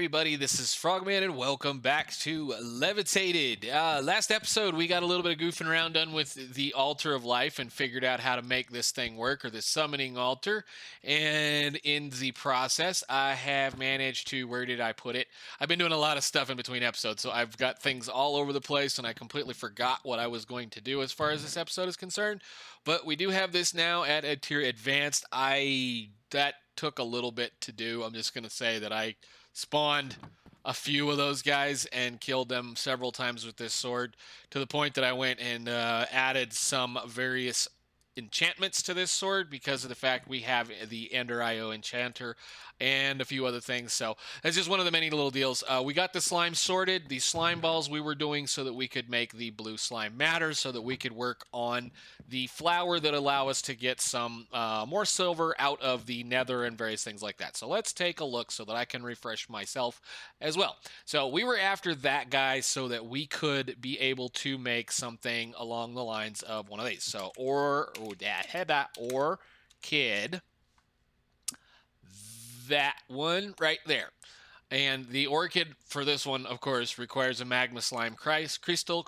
everybody, this is Frogman, and welcome back to Levitated. Last episode, we got a little bit of goofing around done with the Altar of Life and figured out how to make this thing work, or the summoning altar. And in the process, I have managed to, where did I put it? I've been doing a lot of stuff in between episodes, so I've got things all over the place, and I completely forgot what I was going to do as far as this episode is concerned. But we do have this now at a tier advanced. That took a little bit to do. I'm just going to say that I spawned a few of those guys and killed them several times with this sword, to the point that I went and added some various enchantments to this sword because of the fact we have the Ender IO enchanter and a few other things. So that's just one of the many little deals. We got the slime sorted. The slime balls we were doing so that we could make the blue slime matter, so that we could work on the flour that allow us to get some more silver out of the nether and various things like that. So let's take a look so that I can refresh myself as well. So we were after that guy so that we could be able to make something along the lines of one of these. So kid, that one right there. And the orchid for this one, of course, requires a magma slime crystal,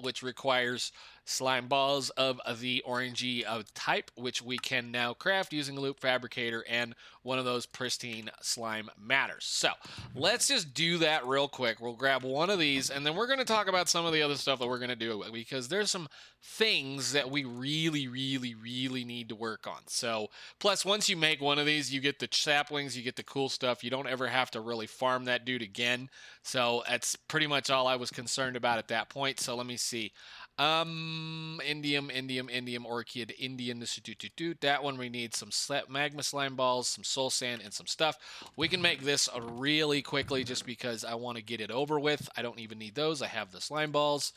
which requires slime balls of the orangey type, which we can now craft using a loop fabricator and one of those pristine slime matters. So let's just do that real quick. We'll grab one of these, and then we're going to talk about some of the other stuff that we're going to do, because there's some things that we really need to work on. So plus, once you make one of these, you get the saplings, you get the cool stuff. You don't ever have to really farm that dude again. So that's pretty much all I was concerned about at that point. So let me see. Indium, orchid, Indian, that one we need some magma slime balls, some soul sand, and some stuff. We can make this really quickly just because I want to get it over with. I don't even need those. I have the slime balls,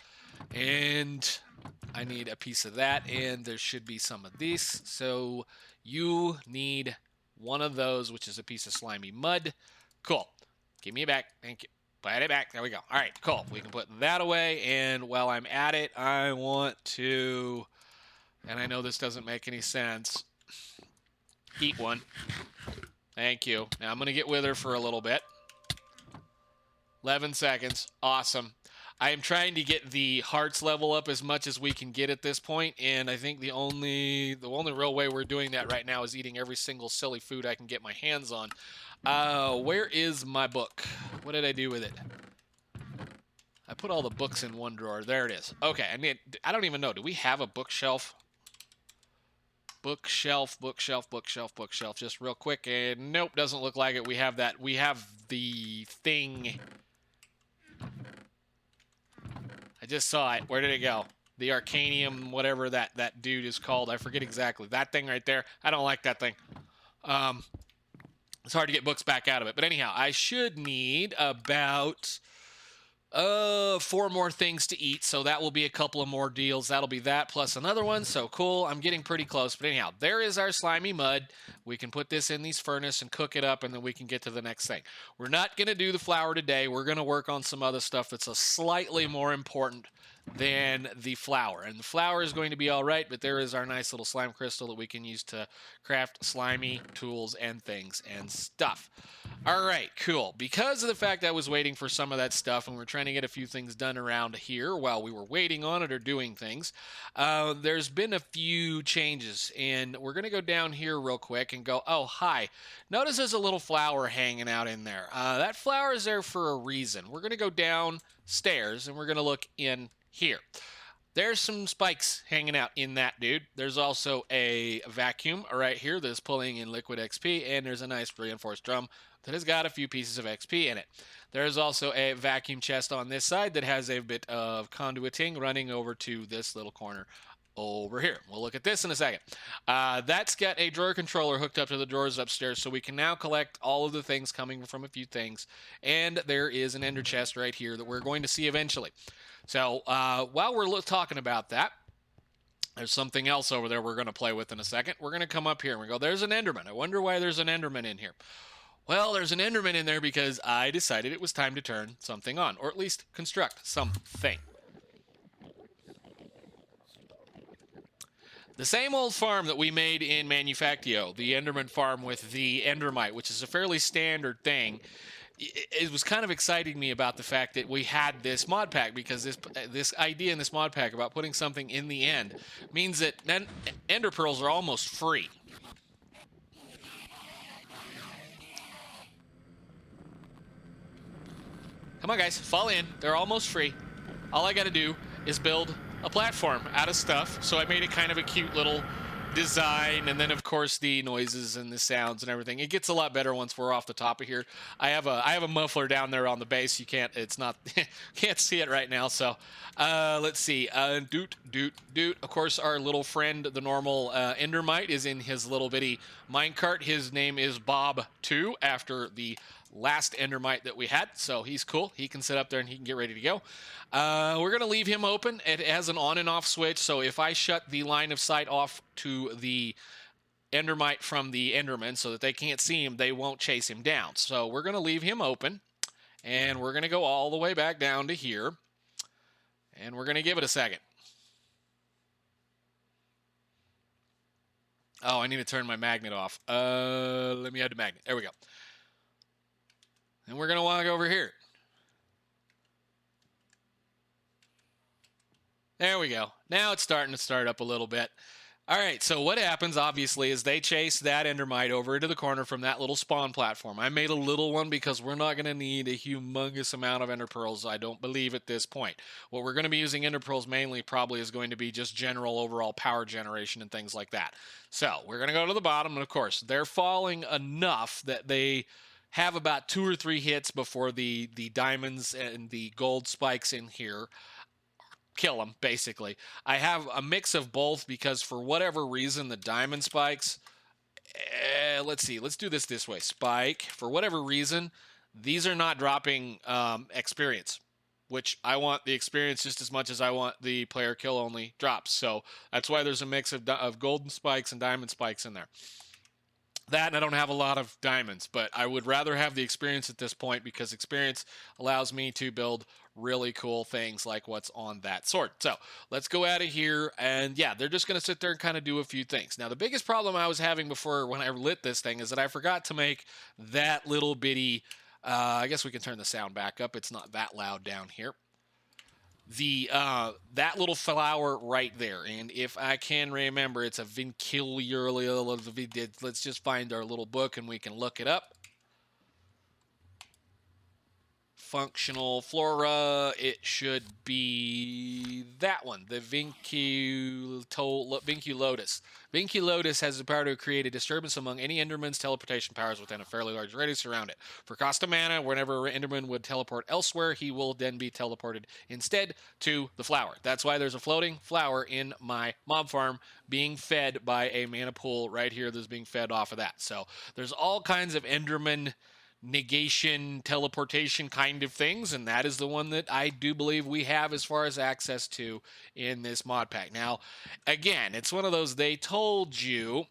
and I need a piece of that, and there should be some of these. So you need one of those, which is a piece of slimy mud. Cool. Give me it back. Thank you. Put it back. There we go. All right, cool. We can put that away. And while I'm at it, I want to, and I know this doesn't make any sense, eat one. Thank you. Now I'm going to get with her for a little bit. 11 seconds. Awesome. I am trying to get the hearts level up as much as we can get at this point, and I think the only real way we're doing that right now is eating every single silly food I can get my hands on. Where is my book? What did I do with it? I put all the books in one drawer. There it is. Okay, I don't even know. Do we have a bookshelf? Bookshelf. Just real quick. And nope, doesn't look like it. We have that. We have the thing. I just saw it. Where did it go? The Arcanium, whatever that dude is called. I forget exactly. That thing right there. I don't like that thing. It's hard to get books back out of it. But anyhow, I should need about 4 more things to eat. So that will be a couple of more deals. That'll be that plus another one. So cool. I'm getting pretty close. But anyhow, there is our slimy mud. We can put this in these furnace and cook it up, and then we can get to the next thing. We're not going to do the flour today. We're going to work on some other stuff that's a slightly more important than the flour. And the flour is going to be all right, but there is our nice little slime crystal that we can use to craft slimy tools and things and stuff. All right, cool. Because of the fact I was waiting for some of that stuff, and we're trying to get a few things done around here while we were waiting on it or doing things, there's been a few changes. And we're going to go down here real quick and go, oh, hi. Notice there's a little flower hanging out in there. That flower is there for a reason. We're going to go downstairs, and we're going to look in here. There's some spikes hanging out in that dude. There's also a vacuum right here that's pulling in liquid XP, and there's a nice reinforced drum that has got a few pieces of XP in it. There's also a vacuum chest on this side that has a bit of conduiting running over to this little corner over here. We'll look at this in a second. That's got a drawer controller hooked up to the drawers upstairs, so we can now collect all of the things coming from a few things. And there is an ender chest right here that we're going to see eventually. So while we're talking about that, there's something else over there we're going to play with in a second. We're going to come up here and we go, there's an Enderman. I wonder why there's an Enderman in here. Well, there's an Enderman in there because I decided it was time to turn something on, or at least construct something. The same old farm that we made in Manufactio, the Enderman farm with the Endermite, which is a fairly standard thing, it was kind of exciting me about the fact that we had this mod pack, because this idea in this mod pack about putting something in the end means that ender pearls are almost free. Come on, guys, fall in. They're almost free. All I got to do is build a platform out of stuff. So I made it kind of a cute little design, and then of course the noises and the sounds and everything. It gets a lot better once we're off the top of here. I have a muffler down there on the base. You can't, it's not, can't see it right now. So let's see. Doot. Of course, our little friend, the normal Endermite, is in his little bitty minecart. His name is Bob2, after the last Endermite that we had, so he's cool. He can sit up there and he can get ready to go. We're going to leave him open. It has an on and off switch, so if I shut the line of sight off to the Endermite from the Enderman so that they can't see him, they won't chase him down. So we're going to leave him open, and we're going to go all the way back down to here, and we're going to give it a second. Oh, I need to turn my magnet off. Let me add the magnet. There we go. And we're going to walk over here. There we go. Now it's starting to start up a little bit. All right, so what happens, obviously, is they chase that Endermite over into the corner from that little spawn platform. I made a little one because we're not going to need a humongous amount of Ender Pearls, I don't believe, at this point. What we're going to be using Ender Pearls mainly probably is going to be just general overall power generation and things like that. So we're going to go to the bottom, and of course, they're falling enough that they have about 2 or 3 hits before the diamonds and the gold spikes in here kill them, basically. I have a mix of both because for whatever reason, the diamond spikes, let's see, let's do this way. Spike, for whatever reason, these are not dropping experience, which I want the experience just as much as I want the player kill only drops. So that's why there's a mix of golden spikes and diamond spikes in there. That, and I don't have a lot of diamonds, but I would rather have the experience at this point because experience allows me to build really cool things like what's on that sword. So let's go out of here, and yeah, they're just going to sit there and kind of do a few things. Now, the biggest problem I was having before when I lit this thing is that I forgot to make that little bitty, I guess we can turn the sound back up. It's not that loud down here. That little flower right there, and if I can remember, it's a vinculum. Let's just find our little book and we can look it up. Functional flora, it should be that one, the vinculotus. Vinculotus has the power to create a disturbance among any Enderman's teleportation powers within a fairly large radius around it. For cost of mana, whenever an Enderman would teleport elsewhere, he will then be teleported instead to the flower. That's why there's a floating flower in my mob farm being fed by a mana pool right here that's being fed off of that. So there's all kinds of Enderman negation, teleportation kind of things, and that is the one that I do believe we have as far as access to in this mod pack. Now, again, it's one of those, they told you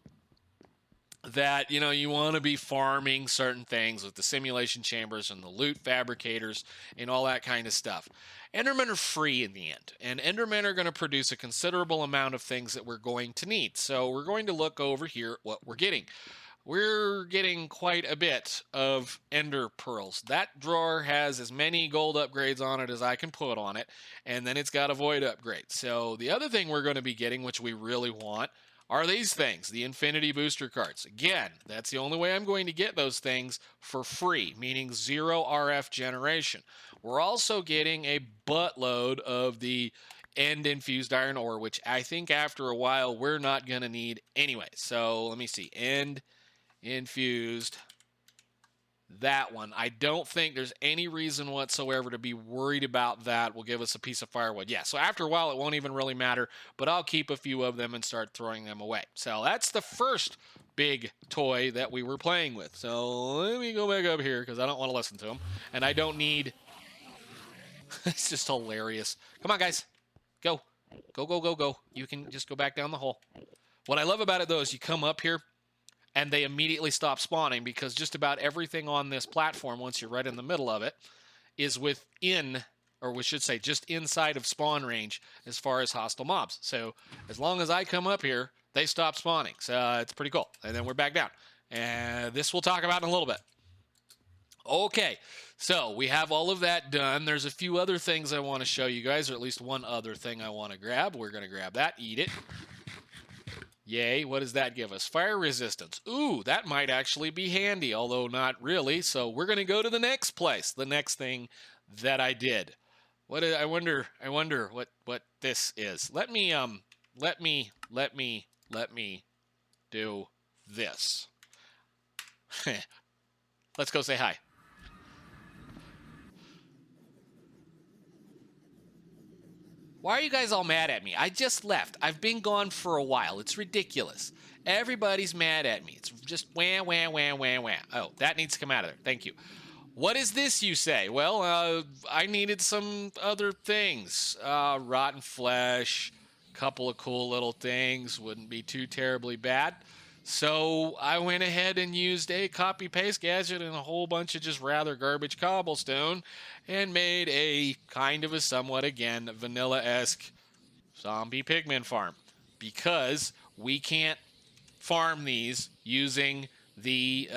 that, you know, you want to be farming certain things with the simulation chambers and the loot fabricators and all that kind of stuff. Endermen are free in the end, and Endermen are going to produce a considerable amount of things that we're going to need. So we're going to look over here at what we're getting. We're getting quite a bit of ender pearls. That drawer has as many gold upgrades on it as I can put on it, and then it's got a void upgrade. So the other thing we're going to be getting, which we really want, are these things, the infinity booster cards. Again, that's the only way I'm going to get those things for free, meaning 0 RF generation. We're also getting a buttload of the end infused iron ore, which I think after a while we're not going to need anyway. So let me see, end infused, that one. I don't think there's any reason whatsoever to be worried about that. Will give us a piece of firewood. Yeah, so after a while it won't even really matter, but I'll keep a few of them and start throwing them away. So that's the first big toy that we were playing with. So let me go back up here because I don't want to listen to them, and I don't need it's just hilarious. Come on, guys, go. You can just go back down the hole. What I love about it though is you come up here and they immediately stop spawning, because just about everything on this platform, once you're right in the middle of it, is within, or we should say just inside of spawn range as far as hostile mobs. So as long as I come up here, they stop spawning. So it's pretty cool. And then we're back down. And this we'll talk about in a little bit. Okay, so we have all of that done. There's a few other things I want to show you guys, or at least one other thing I want to grab. We're going to grab that, eat it. Yay, what does that give us? Fire resistance. Ooh, that might actually be handy, although not really. So we're going to go to the next place, the next thing that I did. I wonder what this is. Let me do this. Let's go say hi. Why are you guys all mad at me? I just left. I've been gone for a while. It's ridiculous. Everybody's mad at me. It's just wah, wah, wah, wah, wah. Oh, that needs to come out of there. Thank you. What is this, you say? Well, I needed some other things. Rotten flesh, couple of cool little things. Wouldn't be too terribly bad. So I went ahead and used a copy-paste gadget and a whole bunch of just rather garbage cobblestone and made a kind of a somewhat, again, vanilla-esque zombie pigman farm. Because we can't farm these using the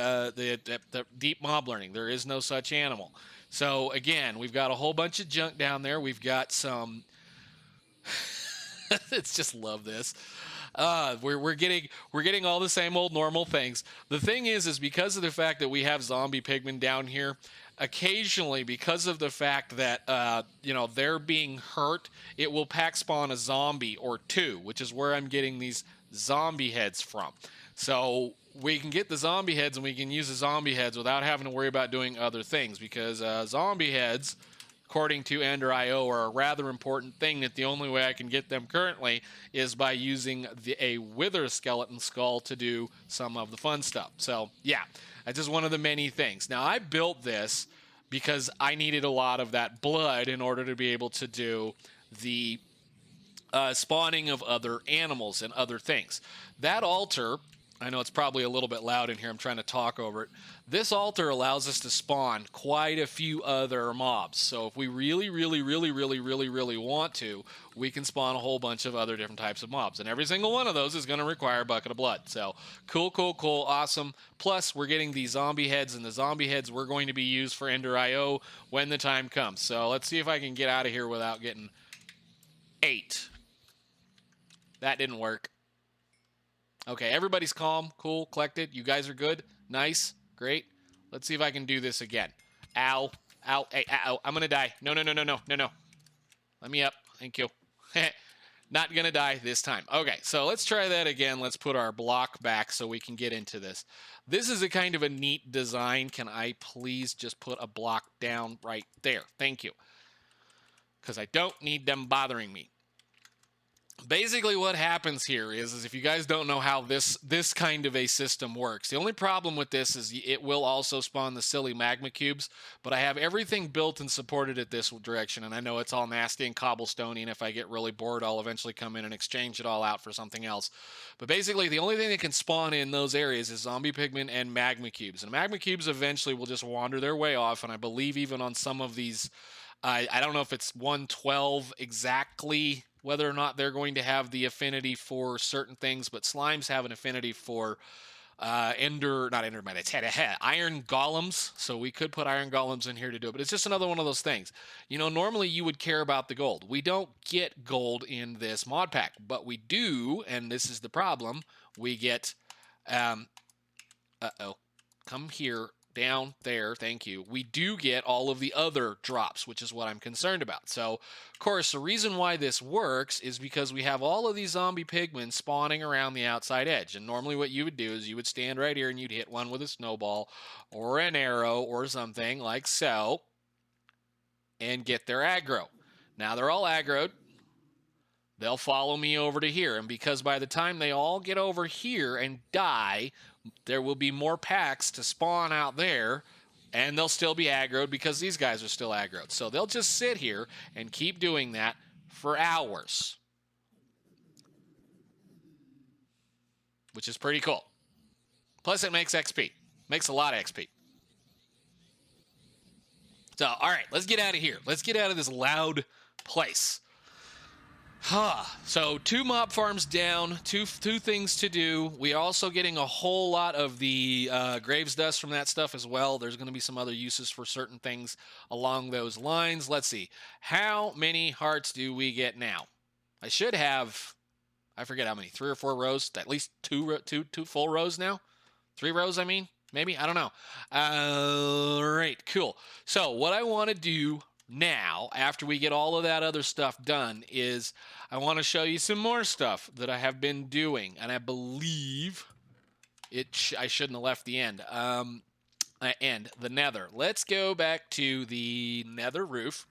deep mob learning. There is no such animal. So again, we've got a whole bunch of junk down there. We've got some... it's just love this. We're getting all the same old normal things. The thing is because of the fact that we have zombie pigmen down here, occasionally because of the fact that they're being hurt, it will pack spawn a zombie or two, which is where I'm getting these zombie heads from. So we can get the zombie heads and we can use the zombie heads without having to worry about doing other things, because zombie heads, according to Ender.io, are a rather important thing that the only way I can get them currently is by using a wither skeleton skull to do some of the fun stuff. So, yeah, that's just one of the many things. Now, I built this because I needed a lot of that blood in order to be able to do the spawning of other animals and other things. That altar... I know it's probably a little bit loud in here. I'm trying to talk over it. This altar allows us to spawn quite a few other mobs. So if we really want to, we can spawn a whole bunch of other different types of mobs. And every single one of those is going to require a bucket of blood. So cool, awesome. Plus, we're getting the zombie heads, and the zombie heads we're going to be used for Ender.io when the time comes. So let's see if I can get out of here without getting 8. That didn't work. Okay, everybody's calm, cool, collected. You guys are good. Nice. Great. Let's see if I can do this again. Ow. Ow. Hey, ow. I'm going to die. No. Let me up. Thank you. Not going to die this time. Okay, so let's try that again. Let's put our block back so we can get into this. This is a kind of a neat design. Can I please just put a block down right there? Thank you. Because I don't need them bothering me. Basically what happens here is if you guys don't know how this kind of a system works, the only problem with this is it will also spawn the silly magma cubes, but I have everything built and supported at this direction, and I know it's all nasty and cobblestoney, and if I get really bored, I'll eventually come in and exchange it all out for something else. But basically, the only thing that can spawn in those areas is zombie pigmen and magma cubes, and magma cubes eventually will just wander their way off, and I believe even on some of these, I don't know if it's 112 exactly whether or not they're going to have the affinity for certain things, but slimes have an affinity for iron golems, so we could put iron golems in here to do it, but it's just another one of those things. Normally you would care about the gold. We don't get gold in this mod pack, but we do, and this is the problem, we get, come here, down there, thank you. We do get all of the other drops, which is what I'm concerned about. So, of course, the reason why this works is because we have all of these zombie pigmen spawning around the outside edge. And normally what you would do is you would stand right here and you'd hit one with a snowball or an arrow or something like so and get their aggro. Now they're all aggroed. They'll follow me over to here. And because by the time they all get over here and die, there will be more packs to spawn out there, and they'll still be aggroed because these guys are still aggroed. So they'll just sit here and keep doing that for hours, which is pretty cool. Plus, it makes XP. Makes a lot of XP. So, all right, let's get out of here. Let's get out of this loud place. So 2 mob farms down, two things to do. We are also getting a whole lot of the graves dust from that stuff as well. There's going to be some other uses for certain things along those lines. Let's see. How many hearts do we get now? I should have, I forget how many, 3 or 4 rows, at least two full rows now. 3 rows, I mean, maybe, I don't know. All right, cool. So what I want to do now, after we get all of that other stuff done, is I want to show you some more stuff that I have been doing, and I believe I shouldn't have left the end. The nether. Let's go back to the nether roof,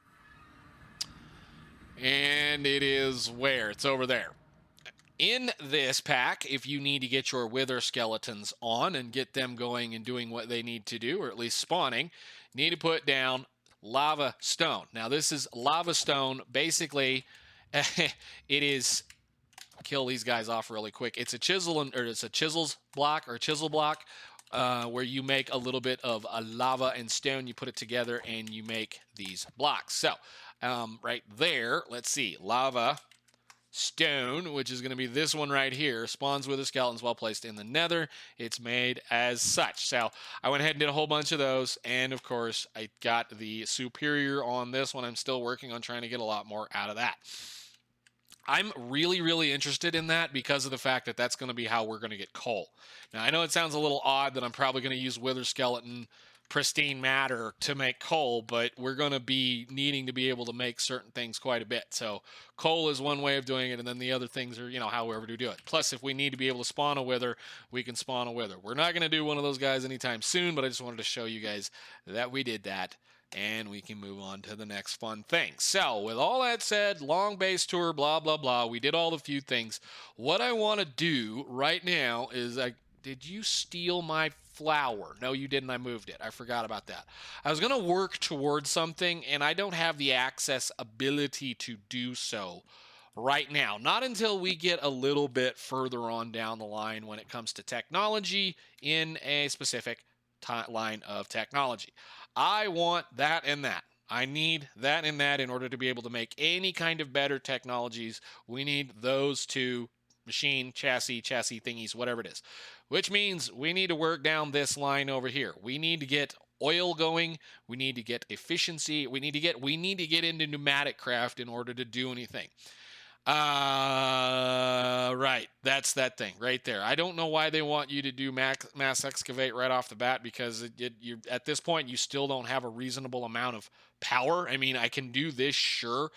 and it is where? It's over there. In this pack, if you need to get your wither skeletons on and get them going and doing what they need to do, or at least spawning, you need to put down lava stone. Now, this is lava stone. Basically, it is, kill these guys off really quick. It's a chisel block where you make a little bit of lava and stone. You put it together and you make these blocks. So, right there, let's see, lava stone, which is going to be this one right here, spawns with the skeletons while placed in the nether. It's made as such. So I went ahead and did a whole bunch of those, and of course I got the superior on this one. I'm still working on trying to get a lot more out of that. I'm really interested in that because of the fact that that's going to be how we're going to get coal. Now, I know it sounds a little odd that I'm probably going to use wither skeleton pristine matter to make coal, but we're going to be needing to be able to make certain things quite a bit. So coal is one way of doing it, and then the other things are, however to do it. Plus, if we need to be able to spawn a wither, we can spawn a wither. We're not going to do one of those guys anytime soon, but I just wanted to show you guys that we did that, and we can move on to the next fun thing. So with all that said, long base tour, blah, blah, blah, we did all the few things. What I want to do right now is, did you steal my flower? No, you didn't. I moved it. I forgot about that. I was going to work towards something, and I don't have the access ability to do so right now. Not until we get a little bit further on down the line when it comes to technology in a specific line of technology. I want that and that. I need that and that in order to be able to make any kind of better technologies. We need those two machine, chassis thingies, whatever it is. Which means we need to work down this line over here. We need to get oil going. We need to get efficiency. We need to get into pneumatic craft in order to do anything. Right. That's that thing right there. I don't know why they want you to do mass excavate right off the bat, because you at this point you still don't have a reasonable amount of power. I mean, I can do this, sure.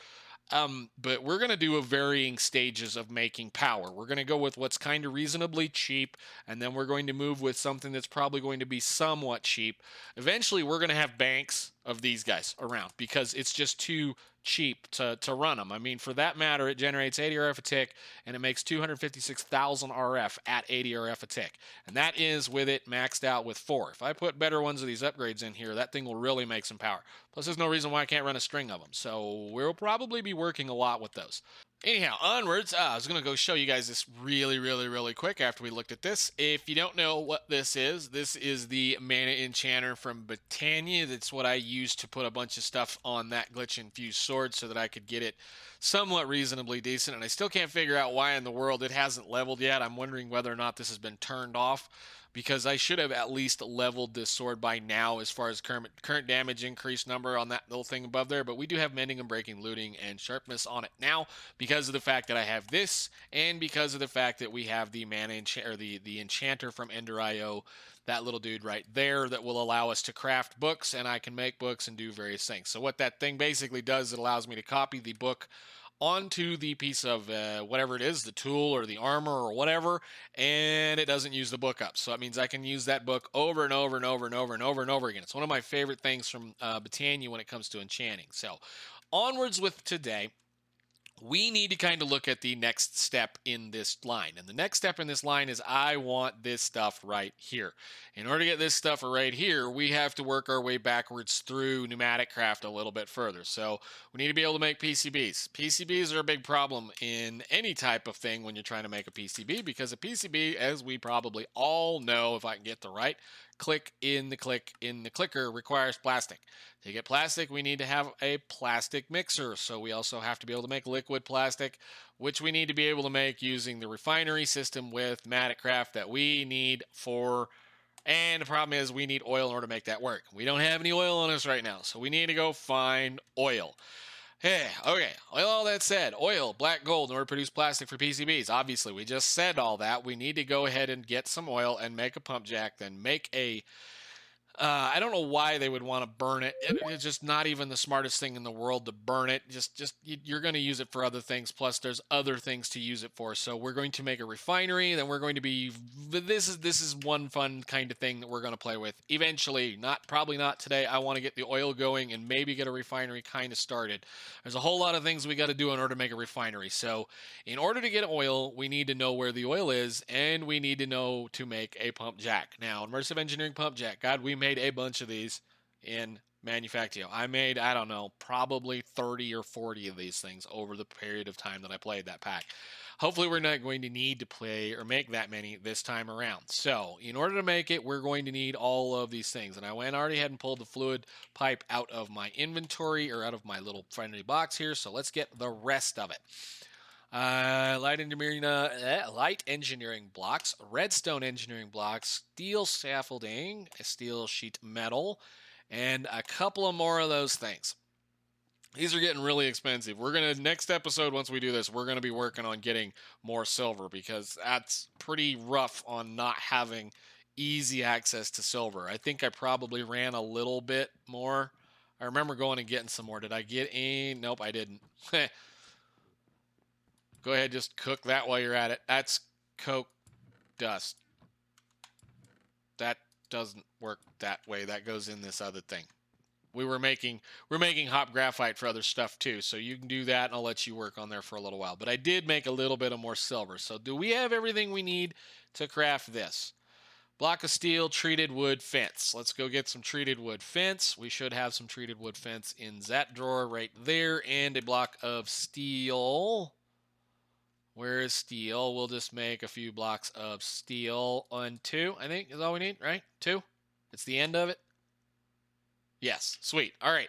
But we're going to do a varying stages of making power. We're going to go with what's kind of reasonably cheap, and then we're going to move with something that's probably going to be somewhat cheap. Eventually, we're going to have banks of these guys around because it's just too cheap to run them. I mean, for that matter, it generates 80 RF a tick, and it makes 256,000 RF at 80 RF a tick. And that is with it maxed out with 4. If I put better ones of these upgrades in here, that thing will really make some power. Plus, there's no reason why I can't run a string of them. So we'll probably be working a lot with those. Anyhow, onwards, I was going to go show you guys this really quick after we looked at this. If you don't know what this is the mana enchanter from Britannia. That's what I used to put a bunch of stuff on that glitch-infused sword so that I could get it somewhat reasonably decent. And I still can't figure out why in the world it hasn't leveled yet. I'm wondering whether or not this has been turned off, because I should have at least leveled this sword by now as far as current damage increase number on that little thing above there. But we do have mending and breaking, looting, and sharpness on it now because of the fact that I have this, and because of the fact that we have the mana the enchanter from Ender.io, that little dude right there that will allow us to craft books, and I can make books and do various things. So what that thing basically does, it allows me to copy the book onto the piece of whatever it is, the tool or the armor or whatever, and it doesn't use the book up. So that means I can use that book over and over again. It's one of my favorite things from Britannia when it comes to enchanting. So onwards with today, we need to kind of look at the next step in this line. And the next step in this line is I want this stuff right here. In order to get this stuff right here, we have to work our way backwards through pneumatic craft a little bit further. So we need to be able to make PCBs. PCBs are a big problem in any type of thing when you're trying to make a PCB, because a PCB, as we probably all know, if I can get the right click in the clicker requires plastic. To get plastic, we need to have a plastic mixer. So we also have to be able to make liquid plastic, which we need to be able to make using the refinery system with Matacraft that we need for. And the problem is we need oil in order to make that work. We don't have any oil on us right now, so we need to go find oil. Hey, okay. Well, all that said, oil, black gold in order to produce plastic for PCBs. Obviously, we just said all that. We need to go ahead and get some oil and make a pump jack, then make a I don't know why they would want to burn it. It's just not even the smartest thing in the world to burn it. You're going to use it for other things. Plus, there's other things to use it for. So we're going to make a refinery. Then we're going to be. This is one fun kind of thing that we're going to play with eventually. Probably not today. I want to get the oil going and maybe get a refinery kind of started. There's a whole lot of things we got to do in order to make a refinery. So in order to get oil, we need to know where the oil is, and we need to know to make a pump jack. Now, immersive engineering pump jack. God, we made a bunch of these in Manufactio. I made, I don't know, probably 30 or 40 of these things over the period of time that I played that pack. Hopefully we're not going to need to play or make that many this time around. So in order to make it, we're going to need all of these things. And I went already ahead and pulled the fluid pipe out of my inventory or out of my little friendly box here. So let's get the rest of it. Light engineering blocks, redstone engineering blocks, steel scaffolding, steel sheet metal, and a couple of more of those things. These are getting really expensive. We're going to, next episode, once we do this, we're going to be working on getting more silver because that's pretty rough on not having easy access to silver. I think I probably ran a little bit more. I remember going and getting some more. Did I get any? Nope, I didn't. Go ahead, just cook that while you're at it. That's coke dust. That doesn't work that way. That goes in this other thing. We're making hop graphite for other stuff too, so you can do that, and I'll let you work on there for a little while. But I did make a little bit of more silver. So do we have everything we need to craft this? Block of steel, treated wood fence. Let's go get some treated wood fence. We should have some treated wood fence in that drawer right there, and a block of steel. Where is steel? We'll just make a few blocks of steel on 2, I think is all we need, right? 2? It's the end of it? Yes, sweet. All right.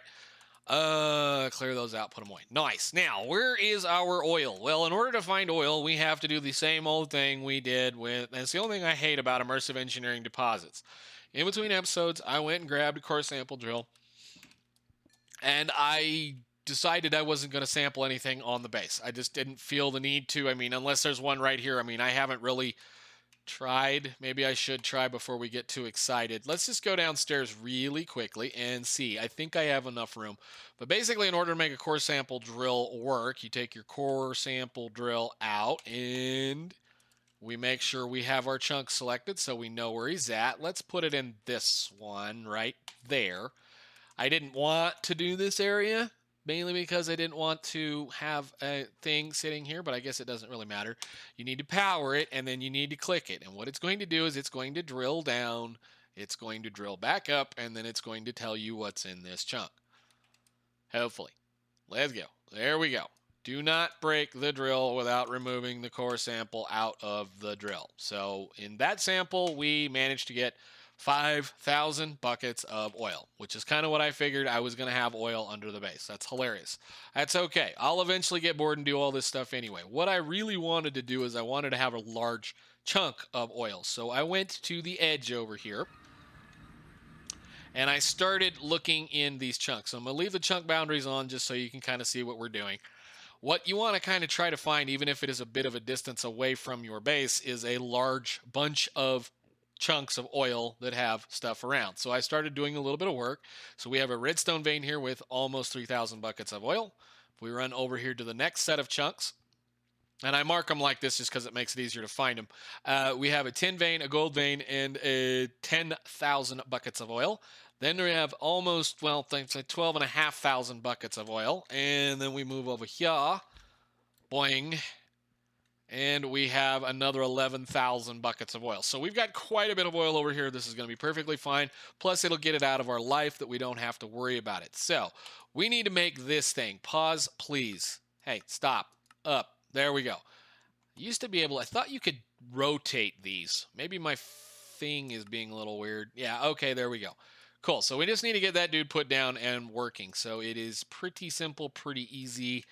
Clear those out, put them away. Nice. Now, where is our oil? Well, in order to find oil, we have to do the same old thing we did with, and it's the only thing I hate about immersive engineering deposits. In between episodes, I went and grabbed a core sample drill, and I decided I wasn't going to sample anything on the base. I just didn't feel the need to. I mean, unless there's one right here. I mean, I haven't really tried. Maybe I should try before we get too excited. Let's just go downstairs really quickly and see. I think I have enough room. But basically, in order to make a core sample drill work, you take your core sample drill out and we make sure we have our chunk selected so we know where he's at. Let's put it in this one right there. I didn't want to do this area, mainly because I didn't want to have a thing sitting here, but I guess it doesn't really matter. You need to power it, and then you need to click it. And what it's going to do is it's going to drill down, it's going to drill back up, and then it's going to tell you what's in this chunk. Hopefully. Let's go. There we go. Do not break the drill without removing the core sample out of the drill. So in that sample, we managed to get 5,000 buckets of oil, which is kind of what I figured. I was going to have oil under the base. That's hilarious. That's okay. I'll eventually get bored and do all this stuff anyway. What I really wanted to do is I wanted to have a large chunk of oil. So I went to the edge over here and I started looking in these chunks. So I'm going to leave the chunk boundaries on just so you can kind of see what we're doing. What you want to kind of try to find, even if it is a bit of a distance away from your base, is a large bunch of chunks of oil that have stuff around. So I started doing a little bit of work. So we have a redstone vein here with almost 3,000 buckets of oil. If we run over here to the next set of chunks, and I mark them like this just because it makes it easier to find them. We have a tin vein, a gold vein, and a 10,000 buckets of oil. Then we have almost, well, things like 12,500 buckets of oil. And then we move over here. Boing. And we have another 11,000 buckets of oil. So we've got quite a bit of oil over here. This is going to be perfectly fine. Plus, it'll get it out of our life that we don't have to worry about it. So we need to make this thing. Pause, please. Hey, stop. Up. There we go. Used to be able, I thought you could rotate these. Maybe my thing is being a little weird. Yeah, okay, there we go. Cool. So we just need to get that dude put down and working. So it is pretty simple, pretty easy.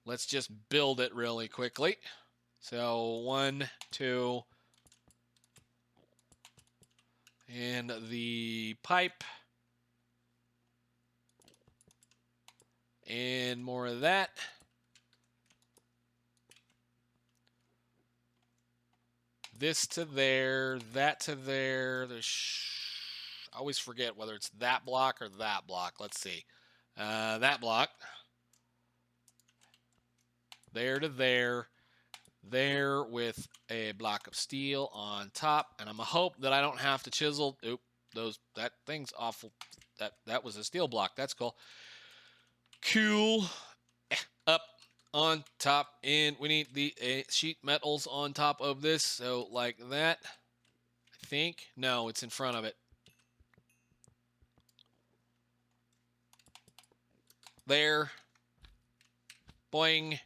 Let's just build it really quickly. So 1, 2, and the pipe. And more of that. This to there, that to there. I always forget whether it's that block or that block. Let's see. That block. There to there. There with a block of steel on top. And I'm going to hope that I don't have to chisel. Oop, that thing's awful. That was a steel block. That's cool. Cool. Up. On top, and we need the sheet metals on top of this, so like that. I think no, it's in front of it. There. Boing,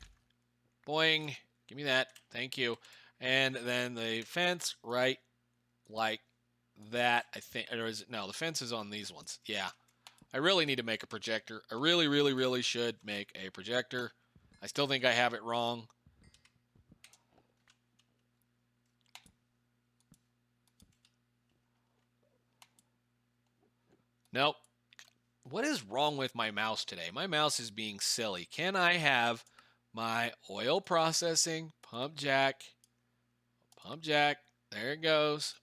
boing. Give me that. Thank you. And then the fence right like that. I think, or is it no? The fence is on these ones. Yeah. I really need to make a projector. I really, really, really should make a projector. I still think I have it wrong. Nope. What is wrong with my mouse today? My mouse is being silly. Can I have my oil processing pump jack? Pump jack. There it goes.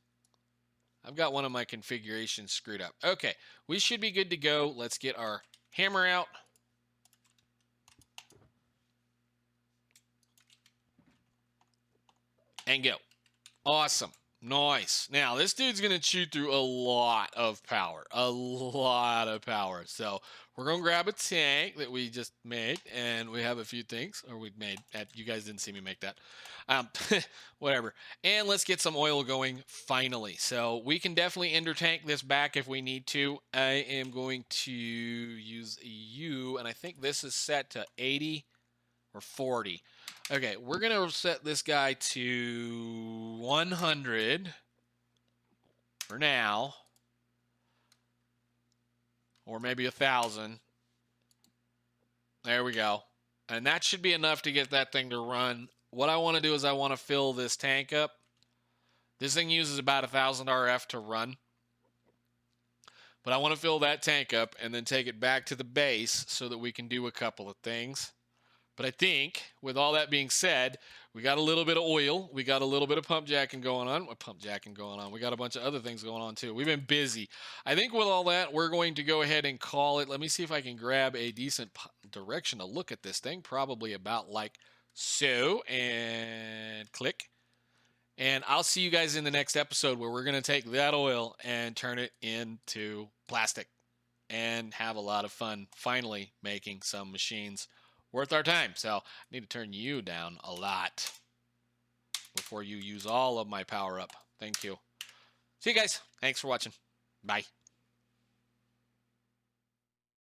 I've got one of my configurations screwed up. Okay, we should be good to go. Let's get our hammer out. And go. Awesome. Nice. Now, this dude's going to chew through a lot of power. A lot of power. So, we're going to grab a tank that we just made. And we have a few things. Or we made. You guys didn't see me make that. Whatever. And let's get some oil going finally. So, we can definitely ender tank this back if we need to. I am going to use a U. And I think this is set to 80 or 40. Okay, we're going to set this guy to 100 for now. Or maybe 1,000. There we go. And that should be enough to get that thing to run. What I want to do is I want to fill this tank up. This thing uses about 1,000 RF to run. But I want to fill that tank up and then take it back to the base so that we can do a couple of things. But I think, with all that being said, we got a little bit of oil. We got a little bit of pump jacking going on. We got a bunch of other things going on, too. We've been busy. I think with all that, we're going to go ahead and call it. Let me see if I can grab a decent direction to look at this thing. Probably about like so. And click. And I'll see you guys in the next episode where we're going to take that oil and turn it into plastic and have a lot of fun finally making some machines worth our time. So I need to turn you down a lot before you use all of my power up. Thank you. See you guys. Thanks for watching. Bye.